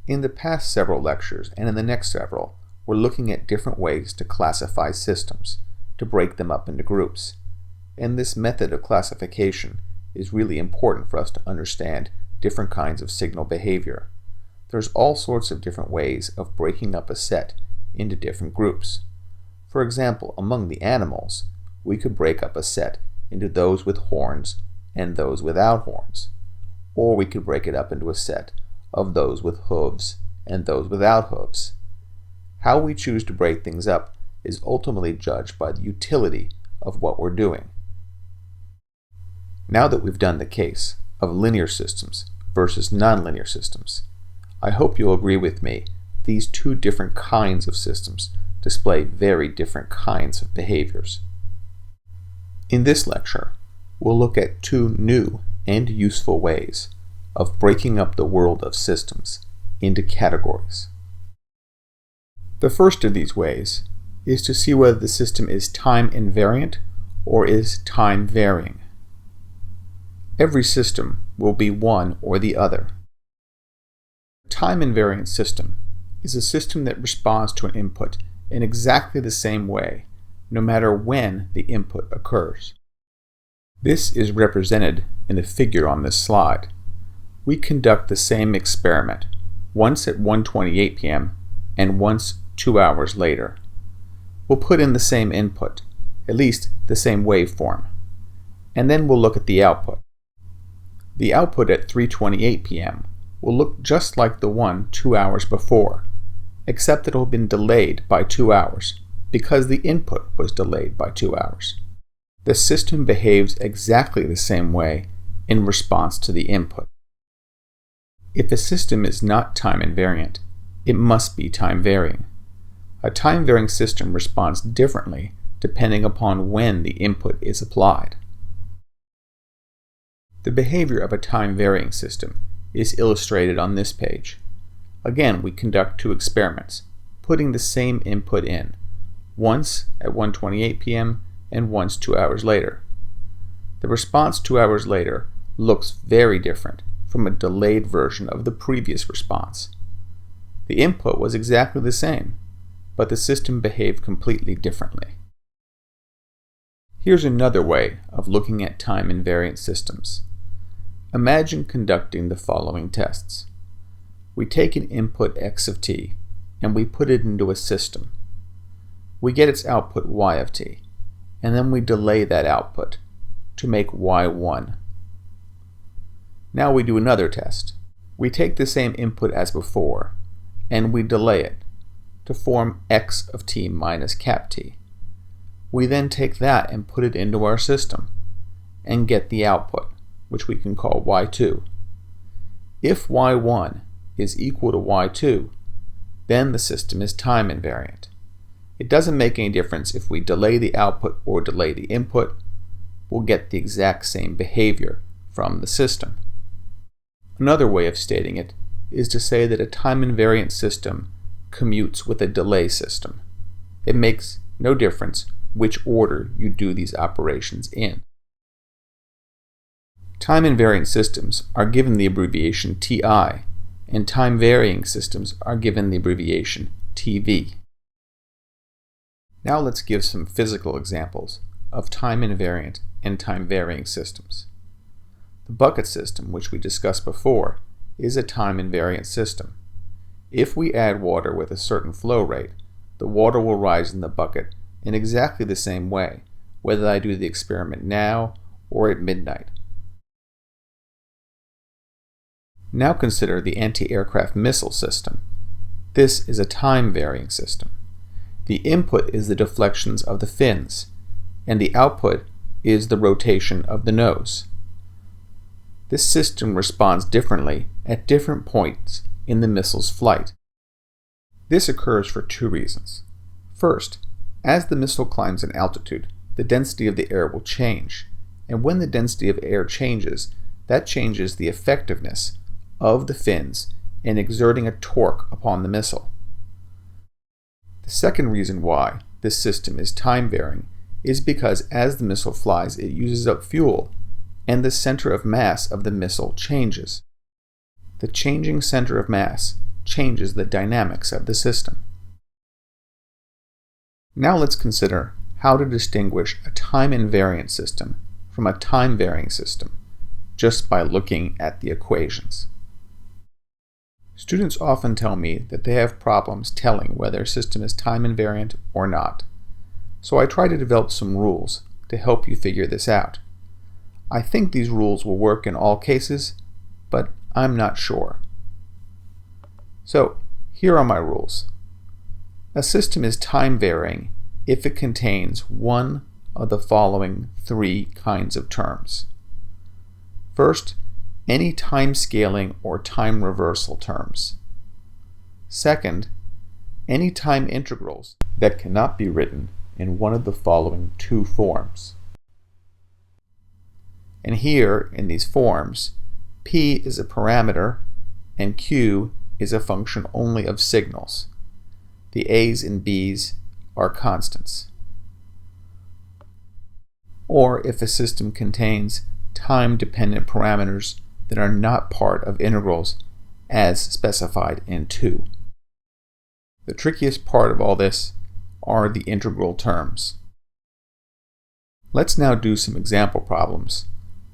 In the past several lectures, and in the next several, we're looking at different ways to classify systems, to break them up into groups. And this method of classification is really important for us to understand different kinds of signal behavior. There's all sorts of different ways of breaking up a set into different groups. For example, among the animals, we could break up a set into those with horns and those without horns. Or we could break it up into a set of those with hooves and those without hooves. How we choose to break things up is ultimately judged by the utility of what we're doing. Now that we've done the case of linear systems versus nonlinear systems, I hope you'll agree with me these two different kinds of systems display very different kinds of behaviors. In this lecture, we'll look at two new and useful ways of breaking up the world of systems into categories. The first of these ways is to see whether the system is time-invariant or is time-varying. Every system will be one or the other. A time-invariant system is a system that responds to an input in exactly the same way, no matter when the input occurs. This is represented in the figure on this slide. We conduct the same experiment, once at 1:28 p.m. and once 2 hours later. We'll put in the same input, at least the same waveform, and then we'll look at the output. The output at 3:28 p.m. will look just like the one 2 hours before, except that it will have been delayed by 2 hours because the input was delayed by 2 hours. The system behaves exactly the same way in response to the input. If a system is not time-invariant, it must be time-varying. A time-varying system responds differently depending upon when the input is applied. The behavior of a time-varying system is illustrated on this page. Again, we conduct two experiments, putting the same input in, once at 1:28 p.m. and once 2 hours later. The response 2 hours later looks very different from a delayed version of the previous response. The input was exactly the same, but the system behaved completely differently. Here's another way of looking at time-invariant systems. Imagine conducting the following tests. We take an input x of t and we put it into a system. We get its output y of t, and then we delay that output to make y1. Now we do another test. We take the same input as before, and we delay it to form x of t minus cap t. We then take that and put it into our system, and get the output, which we can call y2. If y1 is equal to y2, then the system is time-invariant. It doesn't make any difference if we delay the output or delay the input. We'll get the exact same behavior from the system. Another way of stating it is to say that a time-invariant system commutes with a delay system. It makes no difference which order you do these operations in. Time-invariant systems are given the abbreviation TI, and time-varying systems are given the abbreviation TV. Now let's give some physical examples of time-invariant and time-varying systems. The bucket system, which we discussed before, is a time-invariant system. If we add water with a certain flow rate, the water will rise in the bucket in exactly the same way, whether I do the experiment now or at midnight. Now consider the anti-aircraft missile system. This is a time-varying system. The input is the deflections of the fins, and the output is the rotation of the nose. This system responds differently at different points in the missile's flight. This occurs for two reasons. First, as the missile climbs in altitude, the density of the air will change, and when the density of air changes, that changes the effectiveness of the fins in exerting a torque upon the missile. The second reason why this system is time-varying is because as the missile flies, it uses up fuel, and the center of mass of the missile changes. The changing center of mass changes the dynamics of the system. Now let's consider how to distinguish a time-invariant system from a time-varying system just by looking at the equations. Students often tell me that they have problems telling whether a system is time-invariant or not. So I try to develop some rules to help you figure this out. I think these rules will work in all cases, but I'm not sure. So here are my rules. A system is time-varying if it contains one of the following three kinds of terms. First, any time scaling or time reversal terms. Second, any time integrals that cannot be written in one of the following two forms. And here, in these forms, P is a parameter and Q is a function only of signals. The A's and B's are constants. Or if a system contains time-dependent parameters that are not part of integrals as specified in 2. The trickiest part of all this are the integral terms. Let's now do some example problems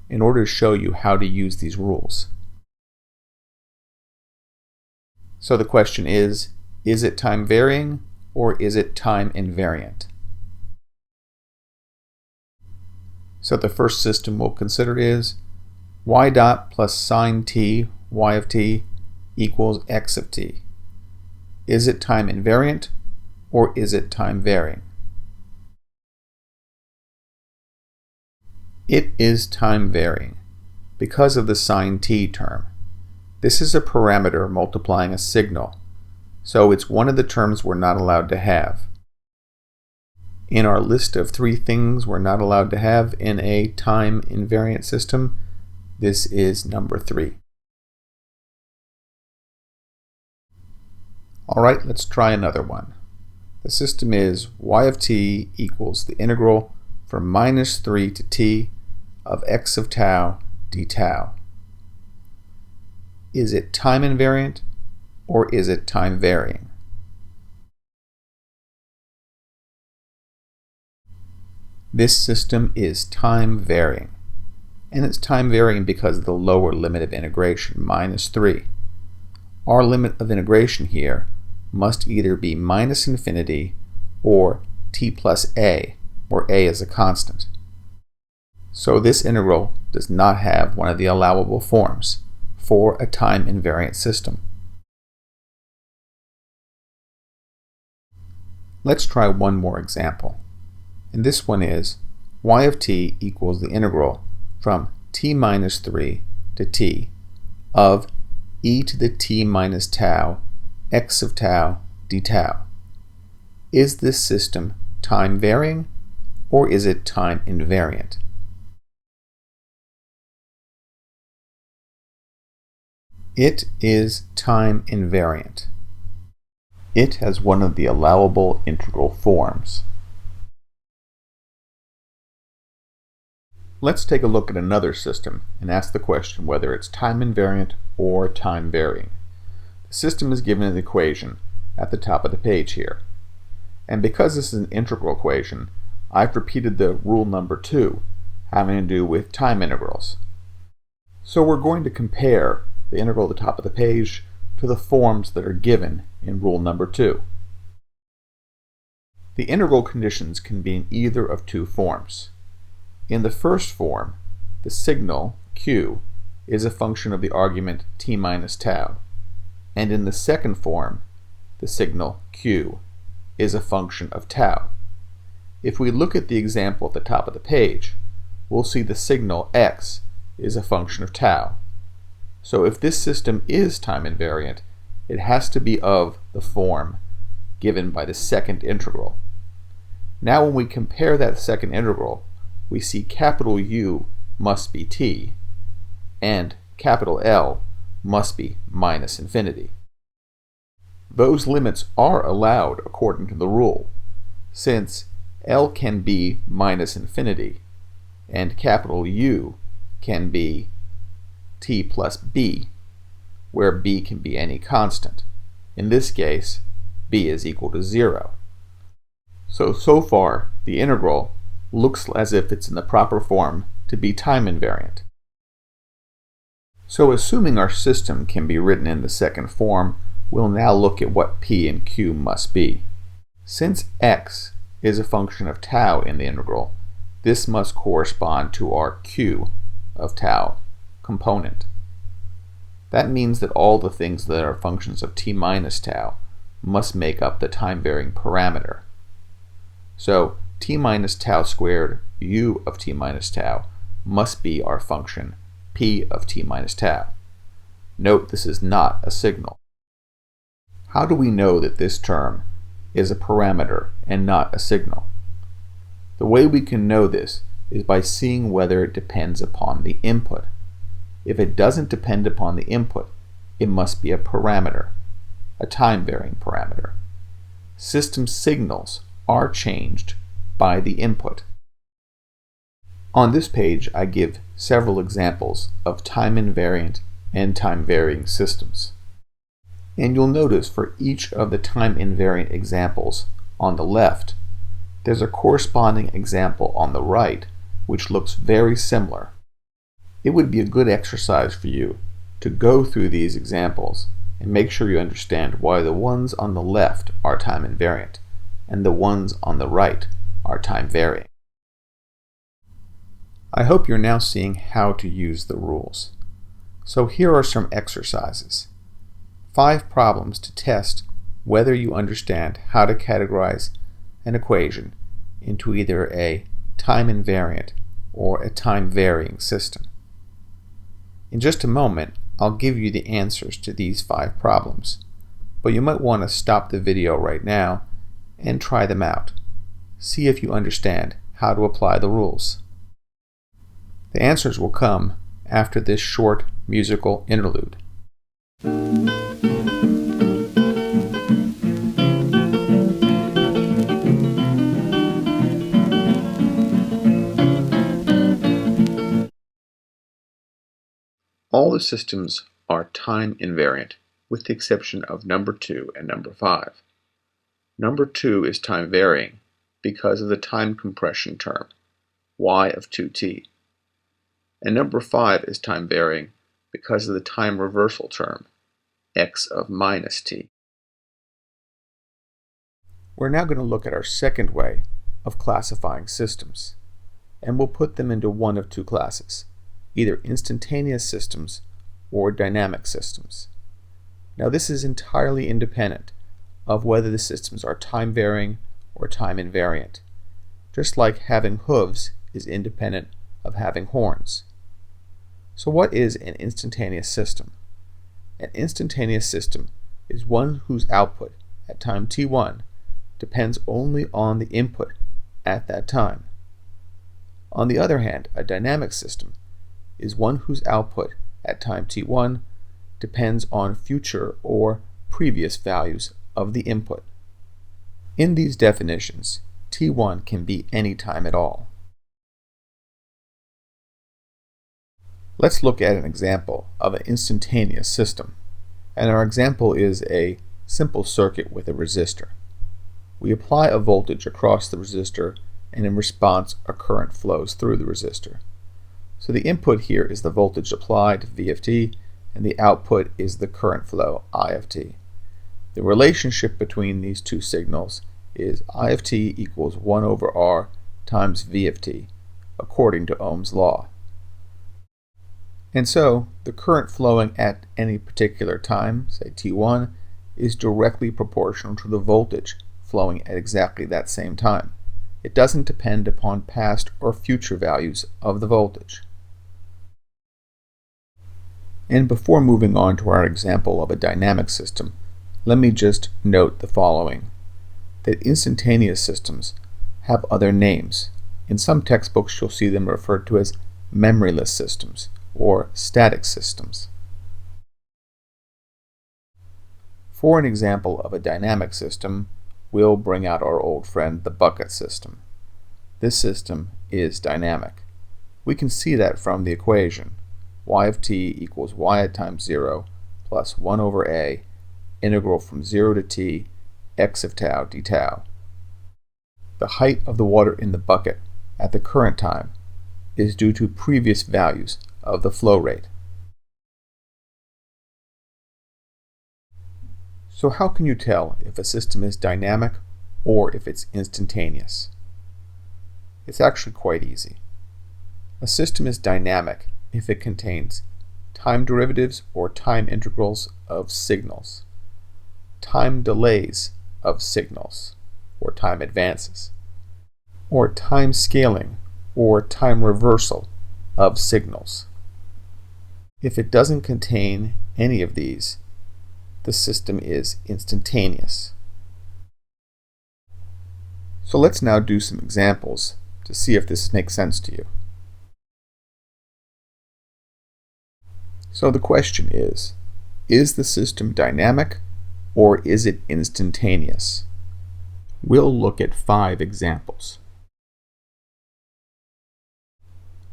in order to show you how to use these rules. So the question is it time varying or is it time invariant? So the first system we'll consider is y dot plus sine t y of t equals x of t. Is it time invariant or is it time varying? It is time varying because of the sine t term. This is a parameter multiplying a signal, so it's one of the terms we're not allowed to have. In our list of 3 things we're not allowed to have in a time invariant system, this is number 3. Alright, let's try another one. The system is y of t equals the integral from -3 to t of x of tau d tau. Is it time invariant or is it time varying? This system is time varying, and it's time varying because of the lower limit of integration, -3. Our limit of integration here must either be minus infinity or t plus a, where a is a constant. So this integral does not have one of the allowable forms for a time invariant system. Let's try one more example. And this one is y of t equals the integral from t minus 3 to t of e to the t minus tau x of tau d tau. Is this system time varying or is it time invariant? It is time invariant. It has one of the allowable integral forms. Let's take a look at another system and ask the question whether it's time invariant or time varying. The system is given an equation at the top of the page here. And because this is an integral equation, I've repeated the rule number 2, having to do with time integrals. So we're going to compare the integral at the top of the page to the forms that are given in rule number 2. The integral conditions can be in either of 2 forms. In the first form, the signal, q, is a function of the argument t minus tau. And in the second form, the signal, q, is a function of tau. If we look at the example at the top of the page, we'll see the signal x is a function of tau. So if this system is time invariant, it has to be of the form given by the second integral. Now when we compare that second integral, we see capital U must be t, and capital L must be minus infinity. Those limits are allowed according to the rule, since L can be minus infinity, and capital U can be t plus b, where b can be any constant. In this case, b is equal to 0. So far, the integral looks as if it's in the proper form to be time invariant. So assuming our system can be written in the second form, we'll now look at what p and q must be. Since x is a function of tau in the integral, this must correspond to our q of tau component. That means that all the things that are functions of t minus tau must make up the time-varying parameter. So t minus tau squared u of t minus tau must be our function p of t minus tau. Note this is not a signal. How do we know that this term is a parameter and not a signal? The way we can know this is by seeing whether it depends upon the input. If it doesn't depend upon the input, it must be a parameter, a time-varying parameter. System signals are changed by the input. On this page, I give several examples of time-invariant and time-varying systems. And you'll notice for each of the time-invariant examples on the left, there's a corresponding example on the right which looks very similar. It would be a good exercise for you to go through these examples and make sure you understand why the ones on the left are time-invariant and the ones on the right are time-varying. I hope you're now seeing how to use the rules. So here are some exercises. 5 problems to test whether you understand how to categorize an equation into either a time-invariant or a time-varying system. In just a moment, I'll give you the answers to these 5 problems, but you might want to stop the video right now and try them out. See if you understand how to apply the rules. The answers will come after this short musical interlude. All the systems are time invariant, with the exception of number 2 and number 5. Number 2 is time varying because of the time compression term, y of 2t. And number 5 is time varying because of the time reversal term, x of minus t. We're now going to look at our second way of classifying systems, and we'll put them into one of 2 classes, either instantaneous systems or dynamic systems. Now this is entirely independent of whether the systems are time varying or time invariant, just like having hooves is independent of having horns. So what is an instantaneous system? An instantaneous system is one whose output at time t1 depends only on the input at that time. On the other hand, a dynamic system is one whose output at time t1 depends on future or previous values of the input. In these definitions, t1 can be any time at all. Let's look at an example of an instantaneous system, and our example is a simple circuit with a resistor. We apply a voltage across the resistor, and in response a current flows through the resistor. So the input here is the voltage applied, V of t, and the output is the current flow, I of t. The relationship between these two signals is I of t equals 1 over R times V of t, according to Ohm's law. And so, the current flowing at any particular time, say t1, is directly proportional to the voltage flowing at exactly that same time. It doesn't depend upon past or future values of the voltage. And before moving on to our example of a dynamic system, let me just note the following: that instantaneous systems have other names. In some textbooks you'll see them referred to as memoryless systems or static systems. For an example of a dynamic system, we'll bring out our old friend the bucket system. This system is dynamic. We can see that from the equation. Y of t equals y at time 0 plus 1 over a integral from 0 to t x of tau d tau. The height of the water in the bucket at the current time is due to previous values of the flow rate. So how can you tell if a system is dynamic or if it's instantaneous? It's actually quite easy. A system is dynamic if it contains time derivatives or time integrals of signals, time delays of signals or time advances, or time scaling or time reversal of signals. If it doesn't contain any of these, the system is instantaneous. So let's now do some examples to see if this makes sense to you. So the question is the system dynamic or is it instantaneous? We'll look at 5 examples.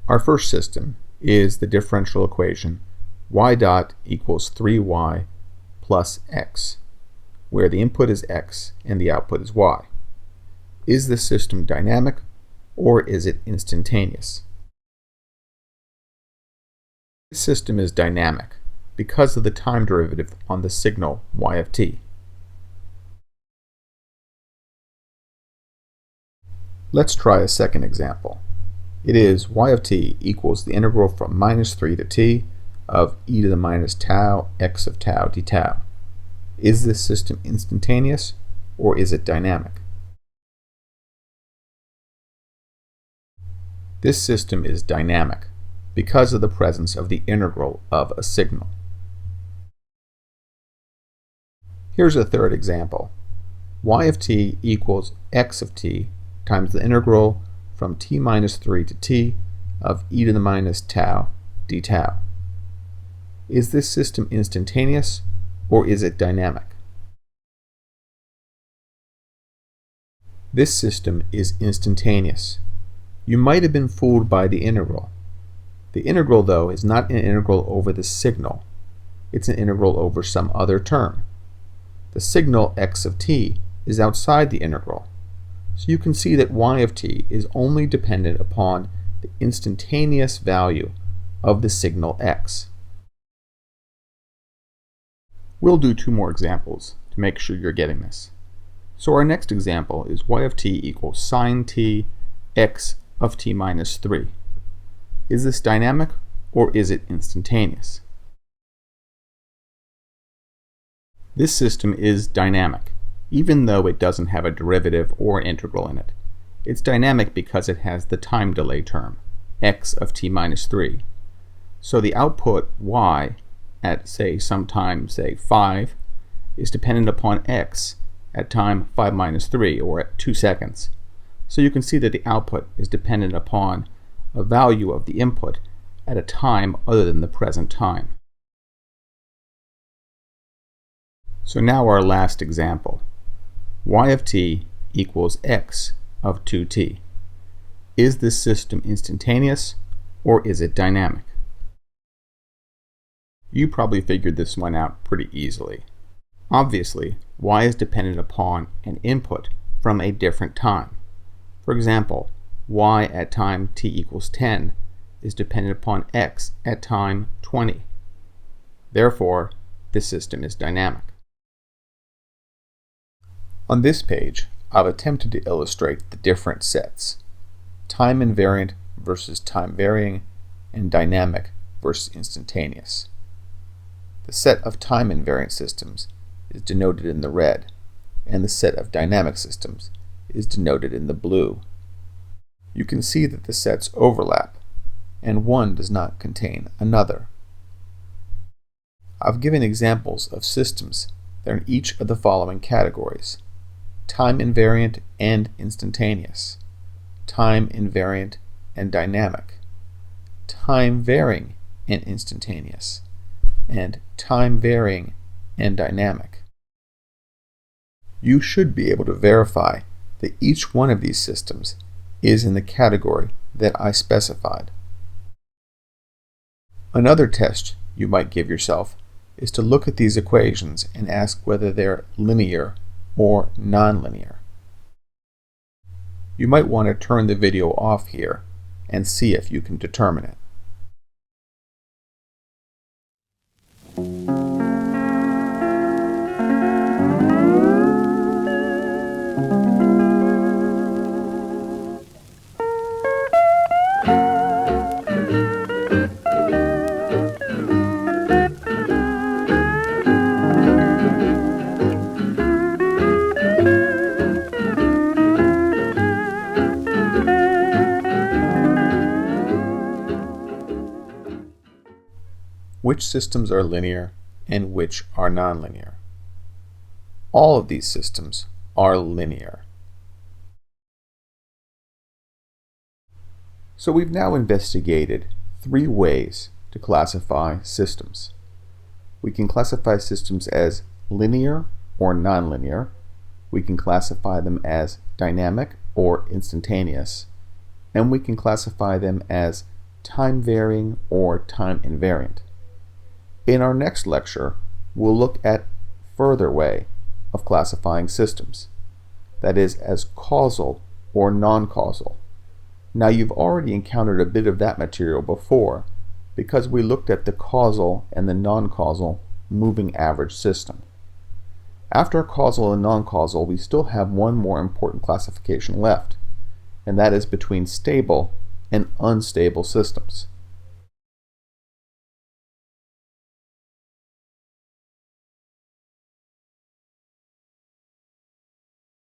Our first system is the differential equation y dot equals 3y plus x, where the input is x and the output is y. Is the system dynamic or is it instantaneous? This system is dynamic because of the time derivative on the signal y of t. Let's try a second example. It is y of t equals the integral from -3 to t of e to the minus tau x of tau d tau. Is this system instantaneous or is it dynamic? This system is dynamic because of the presence of the integral of a signal. Here's a third example. Y of t equals x of t times the integral from t minus 3 to t of e to the minus tau d tau. Is this system instantaneous or is it dynamic? This system is instantaneous. You might have been fooled by the integral. The integral, though, is not an integral over the signal. It's an integral over some other term. The signal x of t is outside the integral. So you can see that y of t is only dependent upon the instantaneous value of the signal x. We'll do 2 more examples to make sure you're getting this. So our next example is y of t equals sine t x of t minus 3. Is this dynamic or is it instantaneous? This system is dynamic, even though it doesn't have a derivative or integral in it. It's dynamic because it has the time delay term, x of t minus 3. So the output y at sometime 5 is dependent upon x at time 5 minus 3, or at 2 seconds. So you can see that the output is dependent upon a value of the input at a time other than the present time. So now our last example. Y of t equals x of 2t. Is this system instantaneous or is it dynamic? You probably figured this one out pretty easily. Obviously, y is dependent upon an input from a different time. For example, y at time t equals 10 is dependent upon x at time 20. Therefore, this system is dynamic. On this page, I've attempted to illustrate the different sets: time-invariant versus time-varying, and dynamic versus instantaneous. The set of time-invariant systems is denoted in the red, and the set of dynamic systems is denoted in the blue. You can see that the sets overlap, and one does not contain another. I've given examples of systems that are in each of the following categories: time-invariant and instantaneous, time-invariant and dynamic, time-varying and instantaneous, and time-varying and dynamic. You should be able to verify that each one of these systems is in the category that I specified. Another test you might give yourself is to look at these equations and ask whether they're linear or nonlinear. You might want to turn the video off here and see if you can determine it. Which systems are linear and which are nonlinear? All of these systems are linear. So we've now investigated 3 ways to classify systems. We can classify systems as linear or nonlinear. We can classify them as dynamic or instantaneous. And we can classify them as time-varying or time-invariant. In our next lecture, we'll look at a further way of classifying systems, that is, as causal or non-causal. Now, you've already encountered a bit of that material before because we looked at the causal and the non-causal moving average system. After causal and non-causal, we still have one more important classification left, and that is between stable and unstable systems.